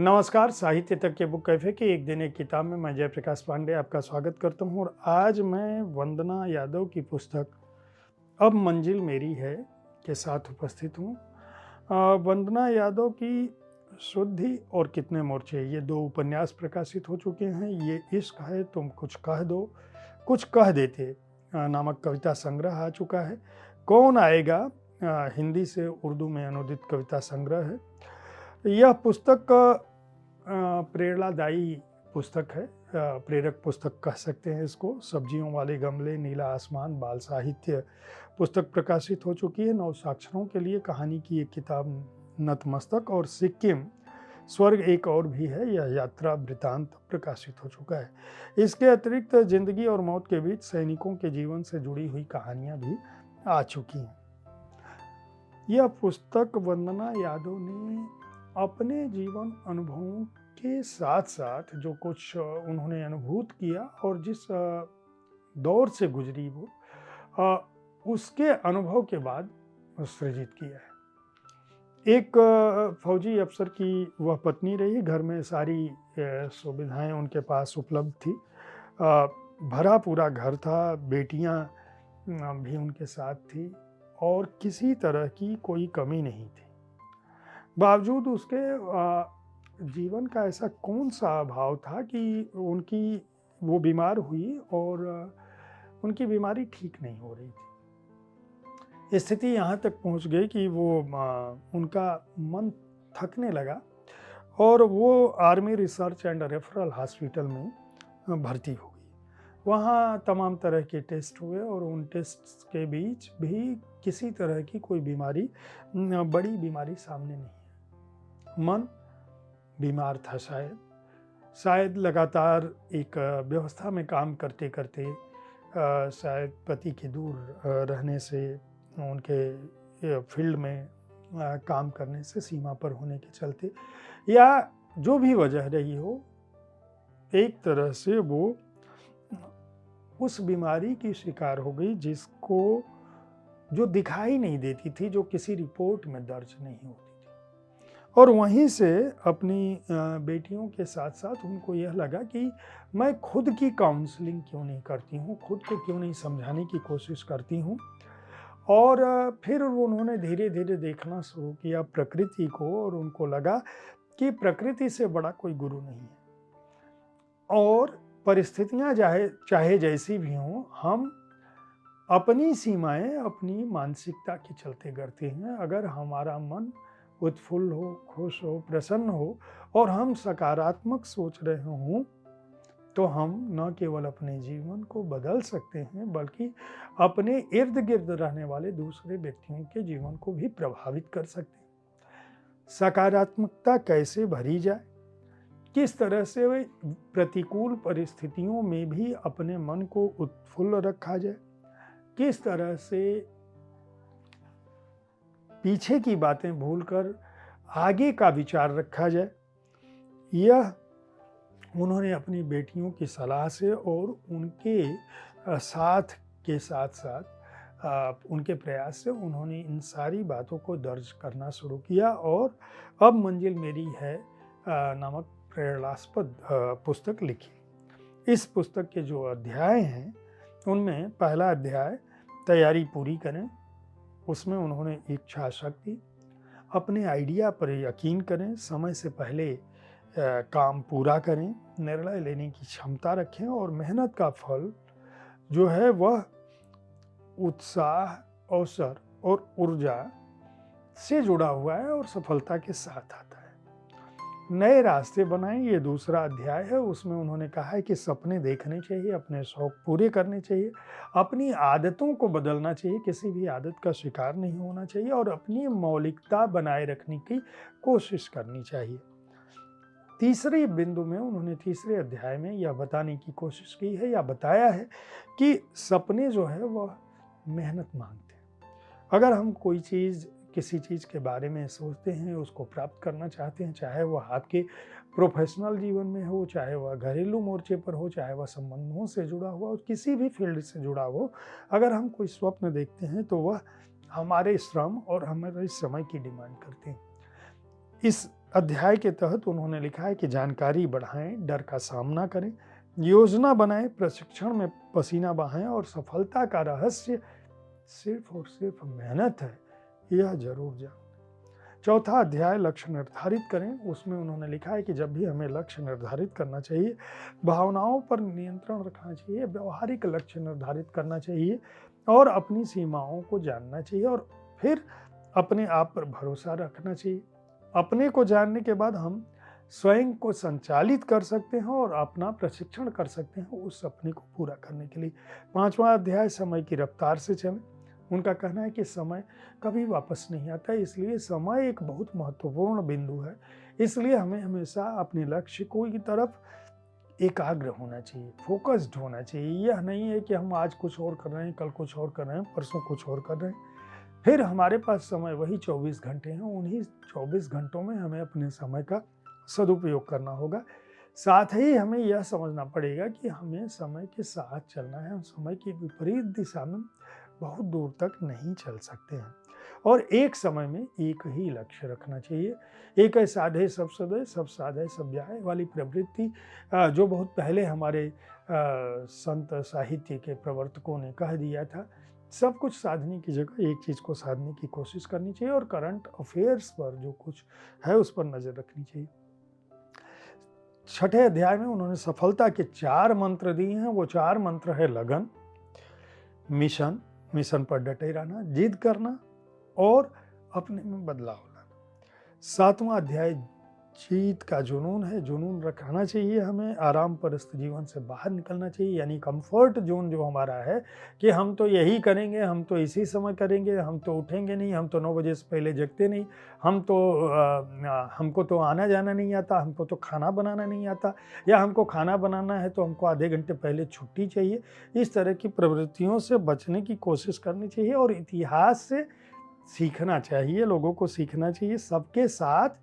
नमस्कार, साहित्य तक के बुक कैफ़े के एक दिन एक किताब में मैं जयप्रकाश पांडे आपका स्वागत करता हूँ और आज मैं वंदना यादव की पुस्तक अब मंजिल मेरी है के साथ उपस्थित हूँ। वंदना यादव की शुद्धि और कितने मोर्चे ये दो उपन्यास प्रकाशित हो चुके हैं। ये इश्क है तुम कुछ कह दो, कुछ कह देते नामक कविता संग्रह आ चुका है। कौन आएगा हिंदी से उर्दू में अनुदित कविता संग्रह है। यह पुस्तक प्रेरणादायी पुस्तक है, प्रेरक पुस्तक कह सकते हैं इसको। सब्जियों वाले गमले, नीला आसमान, बाल साहित्य पुस्तक प्रकाशित हो चुकी है। नवसाक्षरों के लिए कहानी की एक किताब नतमस्तक और सिक्किम स्वर्ग एक और भी है, यह यात्रा वृतांत प्रकाशित हो चुका है। इसके अतिरिक्त जिंदगी और मौत के बीच सैनिकों के जीवन से जुड़ी हुई कहानियां भी आ चुकी हैं। यह पुस्तक वंदना यादव ने अपने जीवन अनुभवों के साथ साथ जो कुछ उन्होंने अनुभूत किया और जिस दौर से गुजरी वो उसके अनुभव के बाद सृजित किया है। एक फौजी अफसर की वह पत्नी रही, घर में सारी सुविधाएं उनके पास उपलब्ध थी, भरा पूरा घर था, बेटियां भी उनके साथ थी और किसी तरह की कोई कमी नहीं थी। बावजूद उसके जीवन का ऐसा कौन सा भाव था कि वो बीमार हुई और उनकी बीमारी ठीक नहीं हो रही थी। स्थिति यहाँ तक पहुँच गई कि उनका मन थकने लगा और वो army research and referral hospital में भर्ती हो गई। वहाँ तमाम तरह के टेस्ट हुए और उन टेस्ट के बीच भी किसी तरह की कोई बीमारी, बड़ी बीमारी सामने नहीं है। मन बीमार था, शायद लगातार एक व्यवस्था में काम करते करते, शायद पति के दूर रहने से, उनके फील्ड में काम करने से, सीमा पर होने के चलते, या जो भी वजह रही हो, एक तरह से वो उस बीमारी की शिकार हो गई जिसको जो दिखाई नहीं देती थी, जो किसी रिपोर्ट में दर्ज नहीं होती थी। और वहीं से अपनी बेटियों के साथ साथ उनको यह लगा कि मैं खुद की काउंसलिंग क्यों नहीं करती हूँ, खुद को क्यों नहीं समझाने की कोशिश करती हूँ। और फिर उन्होंने धीरे धीरे देखना शुरू किया प्रकृति को और उनको लगा कि प्रकृति से बड़ा कोई गुरु नहीं है और परिस्थितियाँ चाहे जैसी भी हों, हम अपनी सीमाएं अपनी मानसिकता के चलते करते हैं। अगर हमारा मन उत्फुल्ल हो, खुश हो, प्रसन्न हो और हम सकारात्मक सोच रहे हों तो हम न केवल अपने जीवन को बदल सकते हैं बल्कि अपने इर्द गिर्द रहने वाले दूसरे व्यक्तियों के जीवन को भी प्रभावित कर सकते हैं। सकारात्मकता कैसे भरी जाए, किस तरह से वे प्रतिकूल परिस्थितियों में भी अपने मन को उत्फुल्ल रखा जाए, किस तरह से पीछे की बातें भूलकर आगे का विचार रखा जाए, यह उन्होंने अपनी बेटियों की सलाह से और उनके साथ के साथ साथ उनके प्रयास से उन्होंने इन सारी बातों को दर्ज करना शुरू किया और अब मंजिल मेरी है नामक प्रेरणास्पद पुस्तक लिखी। इस पुस्तक के जो अध्याय हैं उनमें पहला अध्याय तैयारी पूरी करें, उसमें उन्होंने इच्छा शक्ति, अपने आइडिया पर यकीन करें, समय से पहले काम पूरा करें, निर्णय लेने की क्षमता रखें और मेहनत का फल जो है वह उत्साह, अवसर और ऊर्जा से जुड़ा हुआ है और सफलता के साथ आता है। नए रास्ते बनाएं, ये दूसरा अध्याय है। उसमें उन्होंने कहा है कि सपने देखने चाहिए, अपने शौक पूरे करने चाहिए, अपनी आदतों को बदलना चाहिए, किसी भी आदत का शिकार नहीं होना चाहिए और अपनी मौलिकता बनाए रखने की कोशिश करनी चाहिए। तीसरे बिंदु में उन्होंने तीसरे अध्याय में यह बताने की कोशिश की है या बताया है कि सपने जो है वह मेहनत मांगते हैं। अगर हम कोई चीज़, किसी चीज़ के बारे में सोचते हैं, उसको प्राप्त करना चाहते हैं, चाहे वह आपके प्रोफेशनल जीवन में हो, चाहे वह घरेलू मोर्चे पर हो, चाहे वह संबंधों से जुड़ा हुआ हो, किसी भी फील्ड से जुड़ा हो, अगर हम कोई स्वप्न देखते हैं तो वह हमारे श्रम और हमारे समय की डिमांड करते हैं। इस अध्याय के तहत उन्होंने लिखा है कि जानकारी बढ़ाएं, डर का सामना करें, योजना बनाएं, प्रशिक्षण में पसीना बहाएं और सफलता का रहस्य सिर्फ और सिर्फ मेहनत है, यह जरूर जान। चौथा अध्याय लक्ष्य निर्धारित करें। उसमें उन्होंने लिखा है कि जब भी हमें लक्ष्य निर्धारित करना चाहिए, भावनाओं पर नियंत्रण रखना चाहिए, व्यवहारिक लक्ष्य निर्धारित करना चाहिए और अपनी सीमाओं को जानना चाहिए और फिर अपने आप पर भरोसा रखना चाहिए। अपने को जानने के बाद हम स्वयं को संचालित कर सकते हैं और अपना प्रशिक्षण कर सकते हैं उस सपने को पूरा करने के लिए। पांचवा अध्याय समय की रफ्तार से चलें। उनका कहना है कि समय कभी वापस नहीं आता, इसलिए समय एक बहुत महत्वपूर्ण बिंदु है। इसलिए हमें हमेशा अपने लक्ष्य को की तरफ एकाग्र होना चाहिए, फोकस्ड होना चाहिए। यह नहीं है कि हम आज कुछ और कर रहे हैं, कल कुछ और कर रहे हैं, परसों कुछ और कर रहे हैं, फिर हमारे पास समय वही 24 घंटे हैं। उन्हीं 24 घंटों में हमें अपने समय का सदुपयोग करना होगा। साथ ही हमें यह समझना पड़ेगा कि हमें समय के साथ चलना है। हम समय की विपरीत दिशा में बहुत दूर तक नहीं चल सकते हैं और एक समय में एक ही लक्ष्य रखना चाहिए। एक है साधे सब सदे, सब साधे सब जाए वाली प्रवृत्ति, जो बहुत पहले हमारे संत साहित्य के प्रवर्तकों ने कह दिया था। सब कुछ साधने की जगह एक चीज़ को साधने की कोशिश करनी चाहिए और करंट अफेयर्स पर जो कुछ है उस पर नज़र रखनी चाहिए। छठे अध्याय में उन्होंने सफलता के 4 मंत्र दिए हैं। वो 4 मंत्र है लगन, मिशन पर डटे रहना, जिद करना और अपने में बदलाव लाना। 7वां अध्याय जीत का जुनून है। जुनून रखना चाहिए हमें, आराम परस्त जीवन से बाहर निकलना चाहिए, यानी कंफर्ट जोन जो हमारा है कि हम तो यही करेंगे, हम तो इसी समय करेंगे, हम तो उठेंगे नहीं, हम तो 9 बजे से पहले जगते नहीं, हमको तो आना जाना नहीं आता, हमको तो खाना बनाना नहीं आता, या हमको खाना बनाना है तो हमको आधे घंटे पहले छुट्टी चाहिए। इस तरह की प्रवृत्तियों से बचने की कोशिश करनी चाहिए और इतिहास से सीखना चाहिए, लोगों को सीखना चाहिए। सबके साथ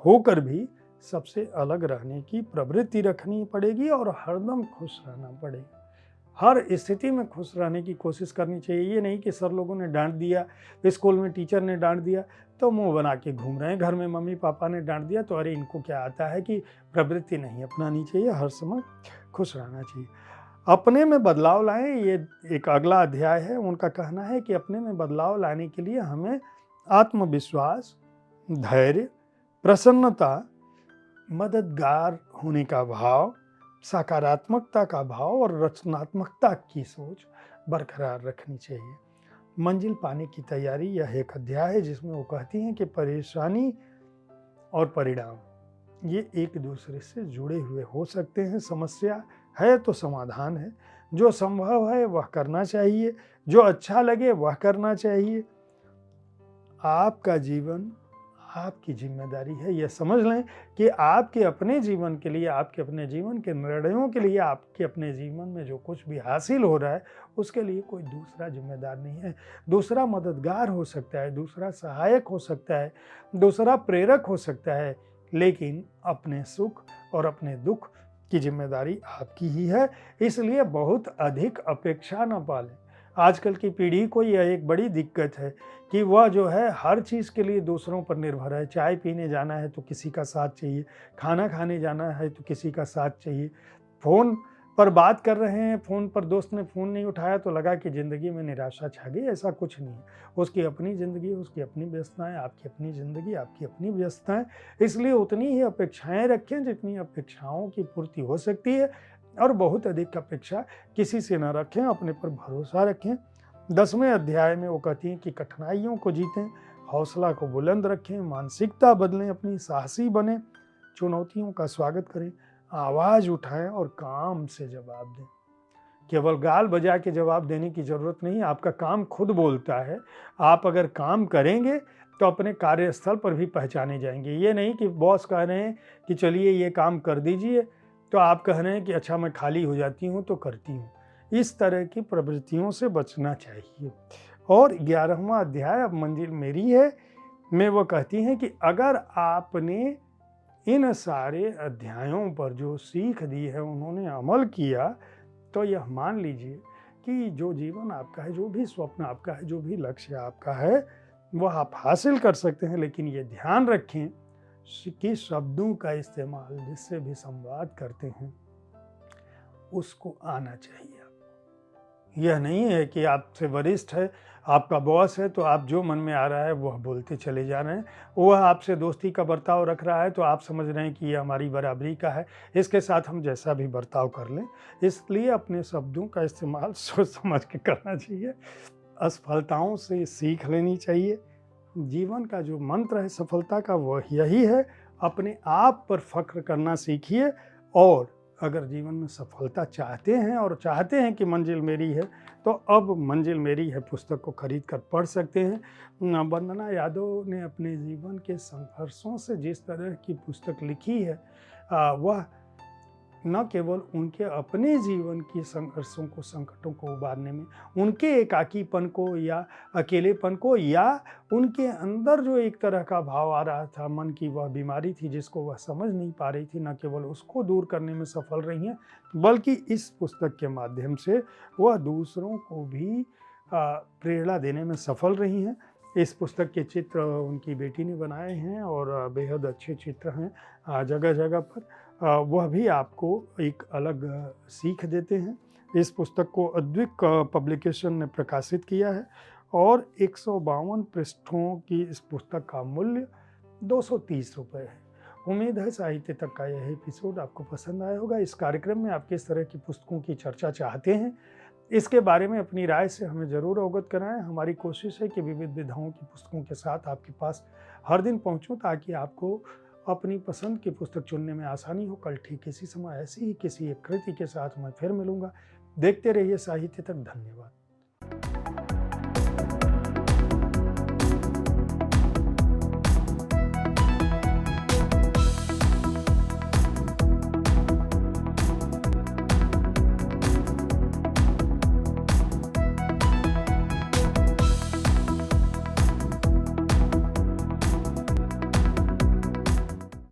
होकर भी सबसे अलग रहने की प्रवृत्ति रखनी पड़ेगी और हरदम खुश रहना पड़ेगा। हर स्थिति में खुश रहने की कोशिश करनी चाहिए। ये नहीं कि सर लोगों ने डांट दिया, स्कूल में टीचर ने डांट दिया तो मुंह बना के घूम रहे हैं, घर में मम्मी पापा ने डांट दिया तो अरे इनको क्या आता है, कि प्रवृत्ति नहीं अपनानी चाहिए, हर समय खुश रहना चाहिए। अपने में बदलाव लाएं, ये एक अगला अध्याय है। उनका कहना है कि अपने में बदलाव लाने के लिए हमें आत्मविश्वास, धैर्य, प्रसन्नता, मददगार होने का भाव, सकारात्मकता का भाव और रचनात्मकता की सोच बरकरार रखनी चाहिए। मंजिल पाने की तैयारी, यह एक अध्याय है जिसमें वो कहती हैं कि परेशानी और परिणाम ये एक दूसरे से जुड़े हुए हो सकते हैं। समस्या है तो समाधान है, जो संभव है वह करना चाहिए, जो अच्छा लगे वह करना चाहिए। आपका जीवन आपकी जिम्मेदारी है। यह समझ लें कि आपके अपने जीवन के लिए, आपके अपने जीवन के निर्णयों के लिए, आपके अपने जीवन में जो कुछ भी हासिल हो रहा है उसके लिए कोई दूसरा जिम्मेदार नहीं है। दूसरा मददगार हो सकता है, दूसरा सहायक हो सकता है, दूसरा प्रेरक हो सकता है, लेकिन अपने सुख और अपने दुख की जिम्मेदारी आपकी ही है। इसलिए बहुत अधिक अपेक्षा न पालें। आजकल की पीढ़ी को यह एक बड़ी दिक्कत है कि वह जो है हर चीज़ के लिए दूसरों पर निर्भर है। चाय पीने जाना है तो किसी का साथ चाहिए, खाना खाने जाना है तो किसी का साथ चाहिए, फ़ोन पर बात कर रहे हैं, फ़ोन पर दोस्त ने फ़ोन नहीं उठाया तो लगा कि ज़िंदगी में निराशा छा गई। ऐसा कुछ नहीं है। उसकी अपनी ज़िंदगी, उसकी अपनी व्यस्तताएँ, आपकी अपनी ज़िंदगी, आपकी अपनी व्यस्तताएँ। इसलिए उतनी ही अपेक्षाएँ रखें जितनी अपेक्षाओं की पूर्ति हो सकती है और बहुत अधिक अपेक्षा किसी से न रखें, अपने पर भरोसा रखें। 10वें अध्याय में वो कहती हैं कि कठिनाइयों को जीतें, हौसला को बुलंद रखें, मानसिकता बदलें, अपनी साहसी बने, चुनौतियों का स्वागत करें, आवाज़ उठाएं और काम से जवाब दें। केवल गाल बजा के जवाब देने की ज़रूरत नहीं, आपका काम खुद बोलता है। आप अगर काम करेंगे तो अपने कार्यस्थल पर भी पहचाने जाएंगे। ये नहीं कि बॉस कह रहे हैं कि चलिए ये काम कर दीजिए तो आप कह रहे हैं कि अच्छा मैं खाली हो जाती हूँ तो करती हूँ। इस तरह की प्रवृत्तियों से बचना चाहिए। और 11वां अध्याय अब मंजिल मेरी है में वो कहती हैं कि अगर आपने इन सारे अध्यायों पर जो सीख दी है उन्होंने अमल किया तो यह मान लीजिए कि जो जीवन आपका है, जो भी स्वप्न आपका है, जो भी लक्ष्य आपका है वह आप हासिल कर सकते हैं। लेकिन ये ध्यान रखें, कि शब्दों का इस्तेमाल जिससे भी संवाद करते हैं उसको आना चाहिए। यह नहीं है कि आपसे वरिष्ठ है, आपका बॉस है, तो आप जो मन में आ रहा है वह बोलते चले जा रहे हैं। वह आपसे दोस्ती का बर्ताव रख रहा है तो आप समझ रहे हैं कि ये हमारी बराबरी का है, इसके साथ हम जैसा भी बर्ताव कर लें। इसलिए अपने शब्दों का इस्तेमाल सोच समझ के करना चाहिए। असफलताओं से सीख लेनी चाहिए। जीवन का जो मंत्र है सफलता का वह यही है, अपने आप पर फ़ख्र करना सीखिए। और अगर जीवन में सफलता चाहते हैं और चाहते हैं कि मंजिल मेरी है, तो अब मंजिल मेरी है पुस्तक को खरीद कर पढ़ सकते हैं। वंदना यादव ने अपने जीवन के संघर्षों से जिस तरह की पुस्तक लिखी है, वह न केवल उनके अपने जीवन की संघर्षों को, संकटों को उबारने में, उनके एकाकीपन को या अकेलेपन को, या उनके अंदर जो एक तरह का भाव आ रहा था, मन की वह बीमारी थी जिसको वह समझ नहीं पा रही थी, न केवल उसको दूर करने में सफल रही हैं, बल्कि इस पुस्तक के माध्यम से वह दूसरों को भी प्रेरणा देने में सफल रही हैं। इस पुस्तक के चित्र उनकी बेटी ने बनाए हैं और बेहद अच्छे चित्र हैं जगह जगह पर। वह भी आपको एक अलग सीख देते हैं। इस पुस्तक को अद्विक पब्लिकेशन ने प्रकाशित किया है और 152 पृष्ठों की इस पुस्तक का मूल्य 230 रुपये है। उम्मीद है साहित्य तक का यह एपिसोड आपको पसंद आया होगा। इस कार्यक्रम में आप किस तरह की पुस्तकों की चर्चा चाहते हैं, इसके बारे में अपनी राय से हमें ज़रूर अवगत कराएं। हमारी कोशिश है कि विविध विधाओं की पुस्तकों के साथ आपके पास हर दिन पहुंचूं, ताकि आपको अपनी पसंद की पुस्तक चुनने में आसानी हो। कल ठीक इसी समय ऐसी ही किसी एक कृति के साथ मैं फिर मिलूंगा। देखते रहिए साहित्य तक। धन्यवाद।